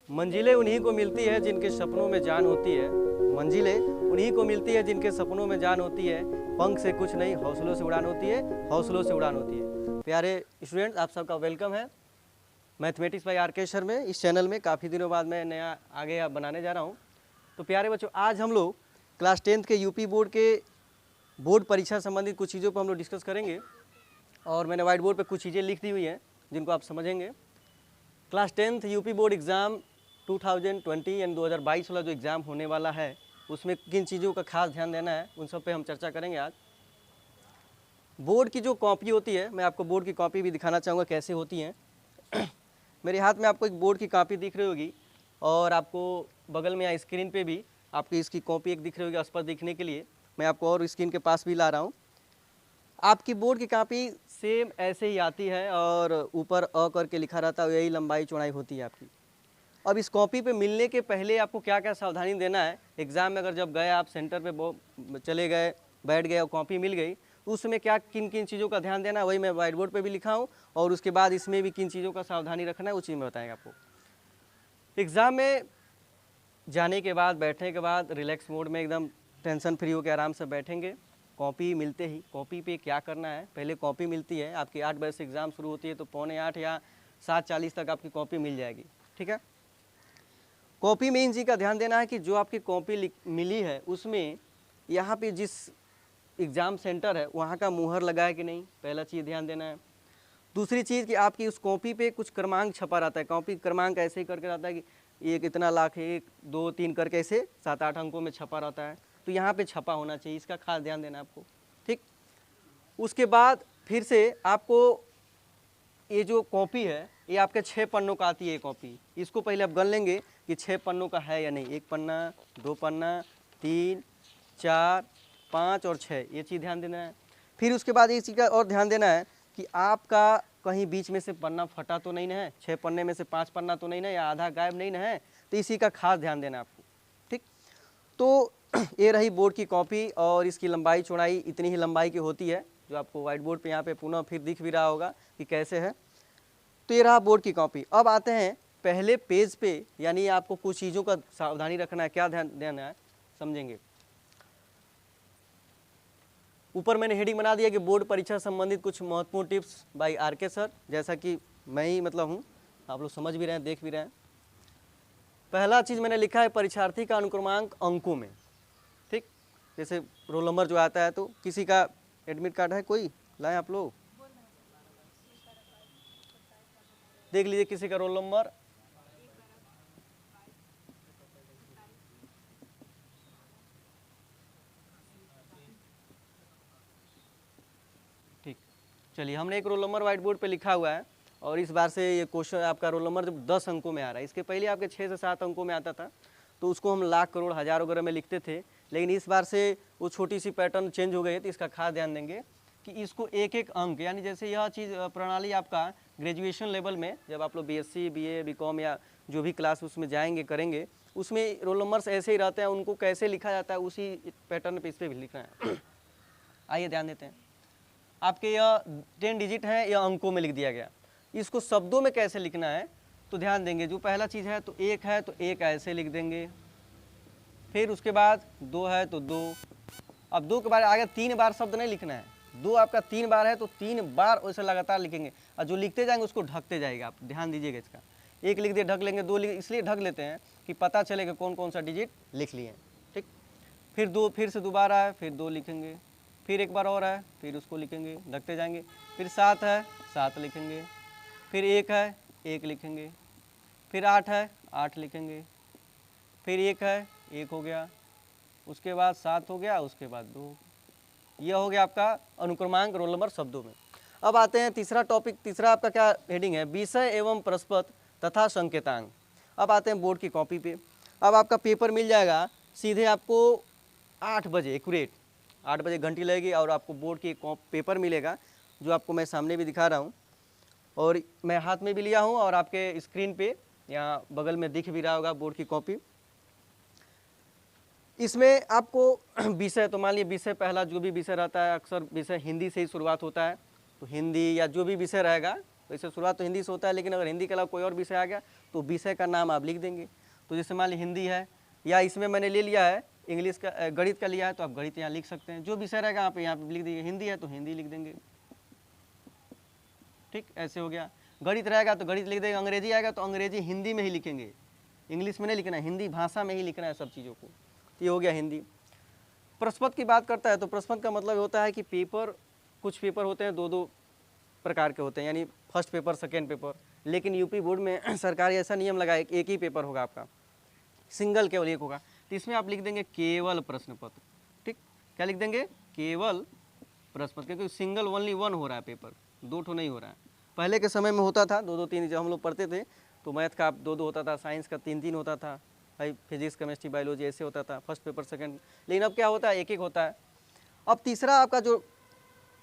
मंजिलें उन्हीं को मिलती है जिनके सपनों में जान होती है। मंजिलें उन्हीं को मिलती है जिनके सपनों में जान होती है। पंख से कुछ नहीं, हौसलों से उड़ान होती है, हौसलों से उड़ान होती है। प्यारे स्टूडेंट्स, आप सबका वेलकम है मैथमेटिक्स बाय आर के सर में। इस चैनल में काफ़ी दिनों बाद मैं नया आगे बनाने जा रहा हूँ। तो प्यारे बच्चों, आज हम लोग क्लास 10th के यूपी बोर्ड के बोर्ड परीक्षा संबंधित कुछ चीज़ों पर हम लोग डिस्कस करेंगे। और मैंने व्हाइट बोर्ड पर कुछ चीज़ें लिख दी हुई हैं जिनको आप समझेंगे। Class 10th UP board exam 2020 यानी 2022 वाला जो एग्ज़ाम होने वाला है, उसमें किन चीज़ों का खास ध्यान देना है, उन सब पे हम चर्चा करेंगे आज। बोर्ड की जो कॉपी होती है, मैं आपको बोर्ड की कॉपी भी दिखाना चाहूँगा कैसे होती हैं। मेरे हाथ में आपको एक बोर्ड की कॉपी दिख रही होगी और आपको बगल में या स्क्रीन पे भी आपको इसकी कॉपी एक दिख रही होगी स्पष्ट दिखने के लिए। मैं आपको और स्क्रीन के पास भी ला रहा हूँ। आपकी बोर्ड की कॉपी सेम ऐसे ही आती है और ऊपर अ करके लिखा रहता है, यही लंबाई चौड़ाई होती है आपकी। अब इस कॉपी पे मिलने के पहले आपको क्या क्या सावधानी देना है, एग्ज़ाम में अगर जब गए आप सेंटर पे चले गए, बैठ गए और कॉपी मिल गई, तो उसमें क्या किन किन चीज़ों का ध्यान देना है, वही मैं व्हाइट बोर्ड पे भी लिखा हूँ। और उसके बाद इसमें भी किन चीज़ों का सावधानी रखना है, वो चीज़ मैं बताएंगे आपको। एग्ज़ाम में जाने के बाद, बैठने के बाद रिलैक्स मोड में एकदम टेंशन फ्री होकर आराम से बैठेंगे। कॉपी मिलते ही कॉपी पे क्या करना है, पहले कॉपी मिलती है आपकी 8 बजे से एग्ज़ाम शुरू होती है, तो 7:45 या 7:40 तक आपकी कॉपी मिल जाएगी। ठीक है। कॉपी में इन चीज़ का ध्यान देना है कि जो आपकी कॉपी मिली है उसमें यहाँ पे जिस एग्ज़ाम सेंटर है वहाँ का मुहर लगा है कि नहीं, पहला चीज़ ध्यान देना है। दूसरी चीज़ कि आपकी उस कॉपी पे कुछ क्रमांक छपा रहता है। कॉपी क्रमांक ऐसे ही करके रहता है कि एक इतना लाख, 1 2 3 करके ऐसे 7-8 अंकों में छपा रहता है, तो यहाँ पे छपा होना चाहिए, इसका खास ध्यान देना आपको। ठीक। उसके बाद फिर से आपको ये जो कॉपी है ये आपके 6 पन्नों का आती है। ये कॉपी, इसको पहले आप गन लेंगे कि 6 पन्नों का है या नहीं। 1 पन्ना, 2 पन्ना, 3 4 5 और 6, ये चीज़ ध्यान देना है। फिर उसके बाद एक चीज़ का और ध्यान देना है कि आपका कहीं बीच में से पन्ना फटा तो नहीं ना है, 6 पन्ने में से 5 पन्ना तो नहीं ना, या आधा गायब नहीं ना है, तो इसी का खास ध्यान देना आपको। ठीक। तो ये रही बोर्ड की कॉपी और इसकी लंबाई चौड़ाई इतनी ही लंबाई की होती है, जो आपको व्हाइट बोर्ड पे यहाँ पे पुनः फिर दिख भी रहा होगा कि कैसे है। तो ये रहा बोर्ड की कॉपी। अब आते हैं पहले पेज पे, यानी आपको कुछ चीज़ों का सावधानी रखना है। क्या ध्यान देना है, समझेंगे। ऊपर मैंने हेडिंग बना दिया कि बोर्ड परीक्षा संबंधित कुछ महत्वपूर्ण टिप्स बाय आर के सर, जैसा कि मैं ही मतलब हूँ, आप लोग समझ भी रहे हैं, देख भी रहे हैं। पहला चीज़ मैंने लिखा है परीक्षार्थी का अनुक्रमांक अंकों में। ठीक। जैसे रोल नंबर जो आता है, तो किसी का एडमिट कार्ड है, कोई लाए आप लोग, देख लीजिए किसी का रोल नंबर। ठीक, चलिए, हमने एक रोल नंबर व्हाइट बोर्ड पे लिखा हुआ है और इस बार से ये क्वेश्चन आपका रोल नंबर जब 10 अंकों में आ रहा है। इसके पहले आपके 6 से 7 अंकों में आता था, तो उसको हम लाख, करोड़, हज़ार वगैरह में लिखते थे। लेकिन इस बार से वो छोटी सी पैटर्न चेंज हो गई है, तो इसका खास ध्यान देंगे कि इसको एक एक अंक, यानी जैसे यह चीज़ प्रणाली आपका ग्रेजुएशन लेवल में, जब आप लोग बीएससी, बीए, बीकॉम या जो भी क्लास उसमें जाएंगे करेंगे, उसमें रोल नंबर्स ऐसे ही रहते हैं, उनको कैसे लिखा जाता है उसी पैटर्न पे इस पर भी लिखना है। आइए ध्यान देते हैं। आपके यह 10 डिजिट हैं, यह अंकों में लिख दिया गया। इसको शब्दों में कैसे लिखना है, तो ध्यान देंगे। जो पहला चीज़ है, तो 1 है तो 1 ऐसे लिख देंगे। फिर उसके बाद 2 है तो 2। अब 2 के बाद आगे 3 बार शब्द नहीं लिखना है। 2 आपका 3 बार है तो 3 बार वैसे लगातार लिखेंगे, और जो लिखते जाएंगे उसको ढकते जाएगा। आप ध्यान दीजिएगा इसका। 1 लिख दिए, ढक लेंगे। 2 लिख, इसलिए ढक लेते हैं कि पता चलेगा कौन कौन सा डिजिट लिख लिए। ठीक। फिर 2, फिर से दोबारा है, फिर 2 लिखेंगे। फिर एक बार और है, फिर उसको लिखेंगे, ढकते जाएंगे। फिर 7 है, 7 लिखेंगे। फिर 1 है, 1 लिखेंगे। फिर 8 है, 8 लिखेंगे। फिर 1 है, 1 हो गया। उसके बाद 7 हो गया, उसके बाद 2। यह हो गया आपका अनुक्रमांक रोल नंबर शब्दों में। अब आते हैं तीसरा टॉपिक। तीसरा आपका क्या हेडिंग है, विषय एवं प्रश्नपत्र तथा संकेतांक। अब आते हैं बोर्ड की कॉपी पे। अब आपका पेपर मिल जाएगा सीधे आपको 8 बजे एक्यूरेट, 8 बजे घंटी लगेगी और आपको बोर्ड की पेपर मिलेगा, जो आपको मैं सामने भी दिखा रहा हूँ और मैं हाथ में भी लिया हूँ, और आपके स्क्रीन पे यहाँ बगल में दिख भी रहा होगा बोर्ड की कॉपी। इसमें आपको विषय, तो मान लीजिए विषय पहला जो भी विषय रहता है, अक्सर विषय हिंदी से ही शुरुआत होता है, तो हिंदी या जो भी विषय रहेगा, वैसे शुरुआत तो हिंदी से होता है, लेकिन अगर हिंदी के अलावा कोई और विषय आ गया तो विषय का नाम आप लिख देंगे। तो जैसे मान ली हिंदी है, या इसमें मैंने ले लिया है इंग्लिश का, गणित का लिया है, तो आप गणित यहाँ लिख सकते हैं। जो विषय रहेगा आप यहाँ पे लिख दीजिए। हिंदी है तो हिंदी लिख देंगे, ठीक, ऐसे हो गया। गणित रहेगा तो गणित लिख देंगे, अंग्रेजी आएगा तो अंग्रेजी हिंदी में ही लिखेंगे, इंग्लिश में नहीं लिखना है, हिंदी भाषा में ही लिखना है सब चीज़ों को। तो ये हो गया हिंदी। प्रश्न पत्र की बात करता है तो प्रश्न पत्र का मतलब होता है कि पेपर, कुछ पेपर होते हैं दो दो प्रकार के होते हैं, यानी फर्स्ट पेपर सेकेंड पेपर, लेकिन यूपी बोर्ड में सरकार ऐसा नियम लगाए कि एक ही पेपर होगा आपका, सिंगल केवल एक होगा। तो इसमें आप लिख देंगे केवल प्रश्न पत्र, ठीक, क्या लिख देंगे, केवल प्रश्न पत्र, क्योंकि सिंगल ओनली वन हो रहा है पेपर, दो ठो नहीं हो रहा है। पहले के समय में होता था दो दो तीन, जब हम लोग पढ़ते थे तो मैथ का दो दो होता था, साइंस का तीन तीन होता था, भाई फिजिक्स केमिस्ट्री बायोलॉजी ऐसे होता था, फर्स्ट पेपर सेकंड। लेकिन अब क्या होता है, एक एक होता है। अब तीसरा आपका जो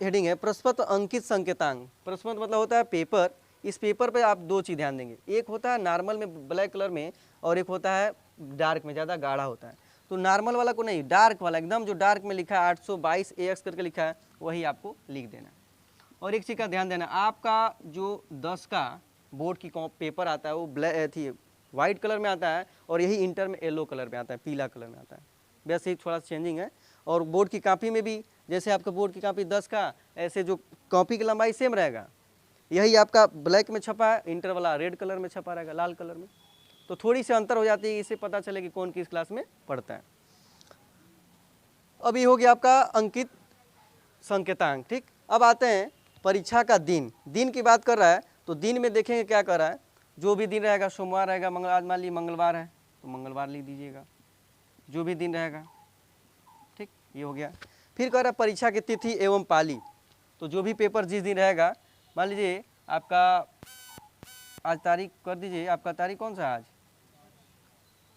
हेडिंग है प्रश्न पत्र अंकित संकेतांक। प्रश्न पत्र मतलब होता है पेपर, इस पेपर पे आप दो चीज़ ध्यान देंगे, एक होता है नॉर्मल में ब्लैक कलर में, और एक होता है डार्क में, ज़्यादा गाढ़ा होता है। तो नॉर्मल वाला को नहीं, डार्क वाला, एकदम जो डार्क में लिखा है 822 AX करके लिखा है वही आपको लिख देना है। और एक चीज़ का ध्यान देना, आपका जो 10 का बोर्ड की पेपर आता है वो ब्लैक थी वाइट कलर में आता है, और यही इंटर में येलो कलर में आता है, पीला कलर में आता है, वैसे ही थोड़ा चेंजिंग है। और बोर्ड की कॉपी में भी, जैसे आपका बोर्ड की कॉपी 10 का, ऐसे जो कॉपी की लंबाई सेम रहेगा, यही आपका ब्लैक में छपा है, इंटर वाला रेड कलर में छपा रहेगा, लाल कलर में। तो थोड़ी सी अंतर हो जाती है, इससे पता चले कि कौन किस क्लास में पढ़ता है। अब ये हो गया आपका अंकित संकेतांक, ठीक। अब आते हैं परीक्षा का दिन। दिन की बात कर रहा है तो दिन में देखेंगे क्या कर रहा है, जो भी दिन रहेगा, सोमवार रहेगा, मंगल, आज मान लीजिए मंगलवार है तो मंगलवार लिख दीजिएगा, जो भी दिन रहेगा, ठीक, ये हो गया। फिर कह रहा है परीक्षा की तिथि एवं पाली, तो जो भी पेपर जिस दिन रहेगा, मान लीजिए आपका आज तारीख कर दीजिए, आपका तारीख कौन सा है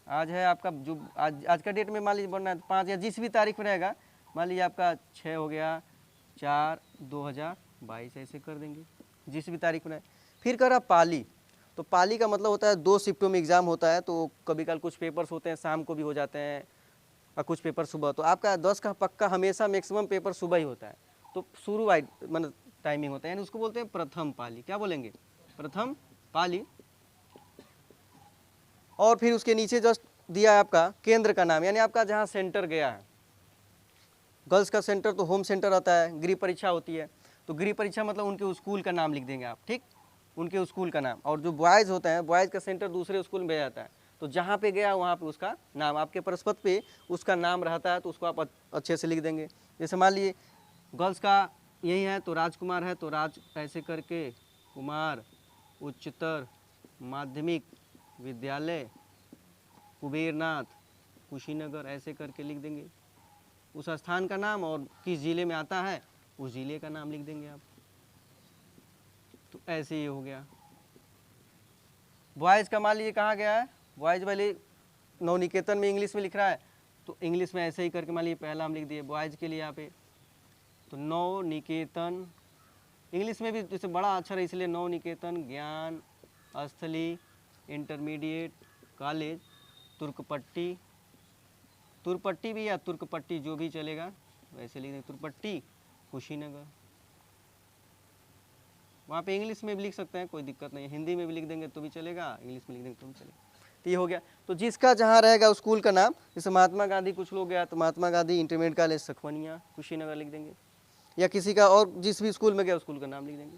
आज है आपका, जो आज का डेट में मान लीजिए बनना है 5 या जिस भी तारीख में रहेगा, मान लीजिए आपका 6 हो गया 4/2022, ऐसे कर देंगे जिस भी तारीख में। फिर कह रहा पाली, तो पाली का मतलब होता है 2 शिफ्टों में एग्ज़ाम होता है, तो कभी कल कुछ पेपर्स होते हैं शाम को भी हो जाते हैं और कुछ पेपर सुबह। तो आपका 10 का पक्का हमेशा मैक्सिमम पेपर सुबह ही होता है, तो शुरू मतलब टाइमिंग होता है, यानी उसको बोलते हैं प्रथम पाली। क्या बोलेंगे, प्रथम पाली। और फिर उसके नीचे जस्ट दिया है आपका केंद्र का नाम, यानी आपका जहाँ सेंटर गया है। गर्ल्स का सेंटर तो होम सेंटर आता है, गृह परीक्षा होती है, तो गृह परीक्षा मतलब उनके स्कूल का नाम लिख देंगे आप, ठीक, उनके स्कूल का नाम। और जो बॉयज़ होते हैं, बॉयज़ का सेंटर दूसरे स्कूल में भेजा जाता है, तो जहाँ पे गया वहाँ पे उसका नाम, आपके प्रश्न पत्र पे उसका नाम रहता है, तो उसको आप अच्छे से लिख देंगे। जैसे मान लीजिए गर्ल्स का यही है तो राजकुमार है, तो राज ऐसे करके कुमार उच्चतर माध्यमिक विद्यालय कुबेरनाथ कुशीनगर ऐसे करके लिख देंगे उस स्थान का नाम, और किस ज़िले में आता है उस ज़िले का नाम लिख देंगे आप। तो ऐसे ही हो गया। बॉयज़ का मान लीजिए कहाँ गया है, बॉयज़ वाले नवनिकेतन में इंग्लिश में लिख रहा है, तो इंग्लिश में ऐसे ही करके मान लीजिए पहला हम लिख दिए बॉयज़ के लिए यहाँ पे, तो नवनिकेतन, इंग्लिश में भी जैसे बड़ा अक्षर है इसलिए नवनिकेतन ज्ञान स्थली इंटरमीडिएट कॉलेज तुर्कपट्टी, तुरपट्टी भी या तुर्कपट्टी जो भी चलेगा वैसे लिख दें, तुरपट्टी कुशीनगर। वहाँ पे इंग्लिश में भी लिख सकते हैं, कोई दिक्कत नहीं है, हिंदी में भी लिख देंगे तो भी चलेगा, इंग्लिश में लिख देंगे तो भी चलेगा। तो ये हो गया। तो जिसका जहाँ रहेगा स्कूल का नाम, जैसे महात्मा गांधी कुछ लोग गया तो महात्मा गांधी इंटरमीडिएट कॉलेज सखवनिया कुशीनगर लिख देंगे, या किसी का और जिस भी स्कूल में गया स्कूल का नाम लिख देंगे।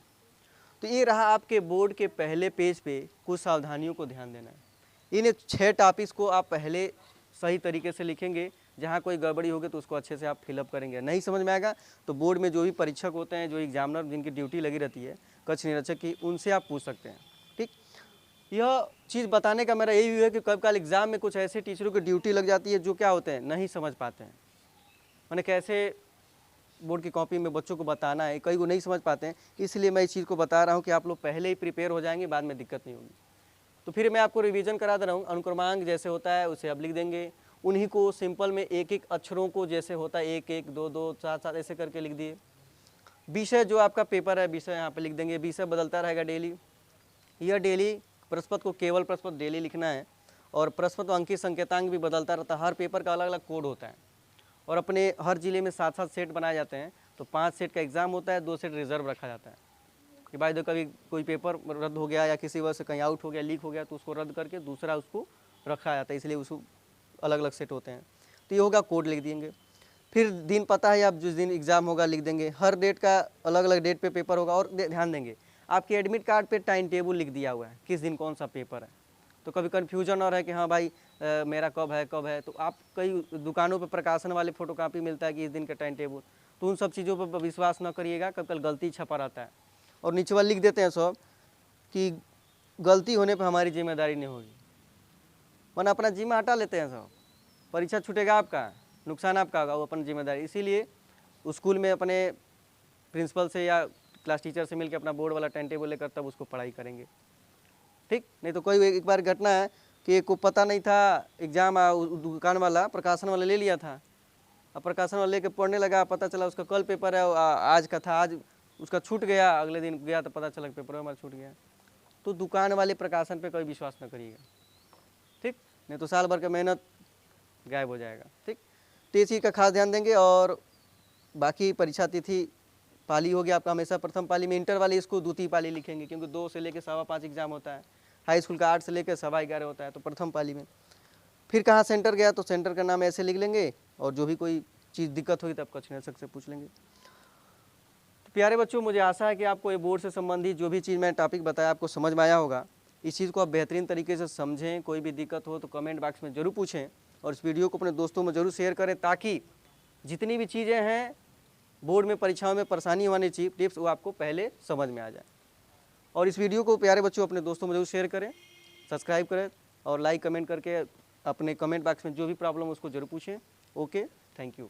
तो ये रहा आपके बोर्ड के पहले पेज पे कुछ सावधानियों को ध्यान देना है। इन 6 टॉपिक्स को आप पहले सही तरीके से लिखेंगे, जहाँ कोई गड़बड़ी होगी तो उसको अच्छे से आप फिलअप करेंगे। नहीं समझ में आएगा तो बोर्ड में जो भी परीक्षक होते हैं, जो एग्जामिनर जिनकी ड्यूटी लगी रहती है कक्ष निरीक्षक की, उनसे आप पूछ सकते हैं, ठीक। यह चीज़ बताने का मेरा यही है कि कब कल एग्ज़ाम में कुछ ऐसे टीचरों की ड्यूटी लग जाती है जो क्या होते हैं नहीं समझ पाते हैं, मैंने कैसे बोर्ड की कॉपी में बच्चों को बताना है, कई को नहीं समझ पाते हैं, इसलिए मैं इस चीज़ को बता रहा हूँ कि आप लोग पहले ही प्रिपेयर हो जाएंगे, बाद में दिक्कत नहीं होगी। तो फिर मैं आपको रिवीजन करा दे रहा हूँ। अनुक्रमांक जैसे होता है उसे आप लिख देंगे, उन्हीं को सिंपल में एक एक अक्षरों को जैसे होता है 1 1 2 2 4 4 ऐसे करके लिख दिए। विषय जो आपका पेपर है विषय यहाँ पे लिख देंगे, विषय बदलता रहेगा डेली, यह डेली प्रश्न पत्र को केवल प्रश्न पत्र डेली लिखना है, और प्रश्न पत्र अंकित संकेतांक भी बदलता रहता है, हर पेपर का अलग अलग कोड होता है, और अपने हर जिले में 7 7 सेट बनाए जाते हैं, तो 5 सेट का एग्ज़ाम होता है, 2 सेट रिजर्व रखा जाता है। कि भाई देखो कभी कोई पेपर रद्द हो गया या किसी वजह से कहीं आउट हो गया, लीक हो गया, तो उसको रद्द करके दूसरा उसको रखा जाता है, इसलिए उसको अलग अलग सेट होते हैं। तो ये होगा, कोड लिख देंगे। फिर दिन पता है आप जिस दिन एग्ज़ाम होगा लिख देंगे, हर डेट का अलग अलग डेट पे पेपर होगा। और ध्यान देंगे आपके एडमिट कार्ड पे टाइम टेबल लिख दिया हुआ है किस दिन कौन सा पेपर है, तो कभी कन्फ्यूजन और है कि हाँ भाई मेरा कब है। तो आप कई दुकानों पे प्रकाशन वाले फोटोकॉपी मिलता है कि इस दिन का टाइम टेबल, तो उन सब चीज़ों पर विश्वास न करिएगा, कभी कल गलती छपा रहता है। और नीचे वाले लिख देते हैं सब कि गलती होने पर हमारी जिम्मेदारी नहीं होगी, वरना अपना जिम्मा हटा लेते हैं सब, परीक्षा छूटेगा आपका, नुकसान आपका होगा, वो अपनी जिम्मेदारी। इसीलिए स्कूल में अपने प्रिंसिपल से या क्लास टीचर से मिलकर अपना बोर्ड वाला टाइम टेबल लेकर तब उसको पढ़ाई करेंगे, ठीक। नहीं तो कोई एक बार घटना है कि को पता नहीं था एग्ज़ाम, दुकान वाला प्रकाशन वाला ले लिया था, अब प्रकाशन वाला लेके पढ़ने लगा, पता चला उसका कल पेपर है, आज का था, आज उसका छूट गया, अगले दिन गया तो पता चला पेपर हमारा छूट गया। तो दुकान वाले प्रकाशन पे कोई विश्वास न करिएगा, ठीक, नहीं तो साल भर का मेहनत गायब हो जाएगा, ठीक। तो ये चीज़ का खास ध्यान देंगे। और बाकी परीक्षा तिथि पाली हो गया आपका, हमेशा प्रथम पाली में। इंटर वाले इसको द्वितीय पाली लिखेंगे, क्योंकि 2 से लेकर 5.25 एग्जाम होता है, हाई स्कूल का 8 से लेकर 11.15 होता है, तो प्रथम पाली में। फिर कहाँ सेंटर गया तो सेंटर का नाम ऐसे लिख लेंगे, और जो भी कोई चीज़ दिक्कत होगी तब कक्ष निरीक्षक से पूछ लेंगे। तो प्यारे बच्चों, मुझे आशा है कि आपको ये बोर्ड से संबंधित जो भी चीज़ मैं टॉपिक बताया आपको समझ में आया होगा। इस चीज़ को आप बेहतरीन तरीके से समझें, कोई भी दिक्कत हो तो कमेंट बॉक्स में ज़रूर पूछें, और इस वीडियो को अपने दोस्तों में ज़रूर शेयर करें, ताकि जितनी भी चीज़ें हैं बोर्ड में परीक्षाओं में परेशानी वाली टिप्स वो आपको पहले समझ में आ जाए। और इस वीडियो को प्यारे बच्चों अपने दोस्तों में जरूर शेयर करें, सब्सक्राइब करें, और लाइक कमेंट करके अपने कमेंट बॉक्स में जो भी प्रॉब्लम उसको जरूर पूछें। Okay, thank you.